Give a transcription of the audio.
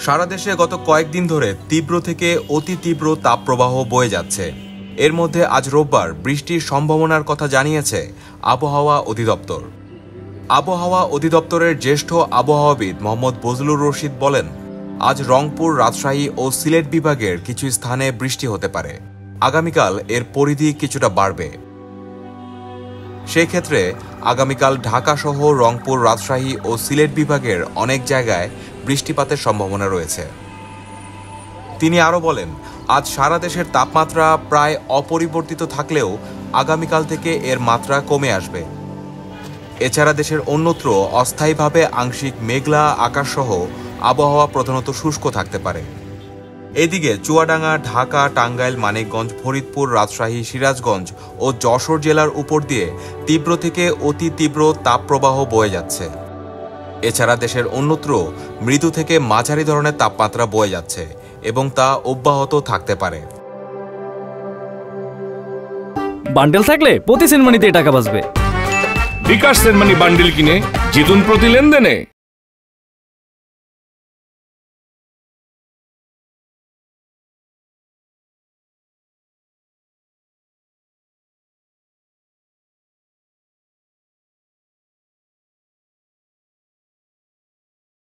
সারা দেশে গত কয়েকদিন ধরে তীব্র থেকে অতি তীব্র তাপপ্রবাহ বয়ে যাচ্ছে। এর মধ্যে আজ রোববার বৃষ্টির সম্ভাবনার কথা জানিয়েছে আবহাওয়া অধিদপ্তর। আবহাওয়া অধিদপ্তরের জ্যেষ্ঠ আবহাওয়াবিদ মোহাম্মদ বজলুর রশিদ বলেন, আজ রংপুর, রাজশাহী ও সিলেট বিভাগের কিছু স্থানে বৃষ্টি হতে পারে। আগামীকাল এর পরিধি কিছুটা বাড়বে। সেক্ষেত্রে আগামীকাল ঢাকা সহ রংপুর, রাজশাহী ও সিলেট বিভাগের অনেক জায়গায় বৃষ্টিপাতের সম্ভাবনা রয়েছে। তিনি আরও বলেন, আজ সারা দেশের তাপমাত্রা প্রায় অপরিবর্তিত থাকলেও আগামীকাল থেকে এর মাত্রা কমে আসবে। এছাড়া দেশের অন্যত্র অস্থায়ীভাবে আংশিক মেঘলা আকাশসহ আবহাওয়া প্রধানত শুষ্ক থাকতে পারে। এদিকে চুয়াডাঙ্গা, ঢাকা, টাঙ্গাইল, মানিকগঞ্জ, ফরিদপুর, রাজশাহী, সিরাজগঞ্জ ও যশোর জেলার উপর দিয়ে তীব্র থেকে অতি তীব্র তাপপ্রবাহ বয়ে যাচ্ছে। এছাড়া দেশের অন্যত্র মৃদু থেকে মাঝারি ধরনের তাপমাত্রা বয়ে যাচ্ছে এবং তা অব্যাহত থাকতে পারে। বান্ডেল থাকলে প্রতি সেনমানিতে টাকা বাঁচবে। বিকাশ সেনমানি বান্ডেল কিনে জিতুন প্রতি লেনদেনে।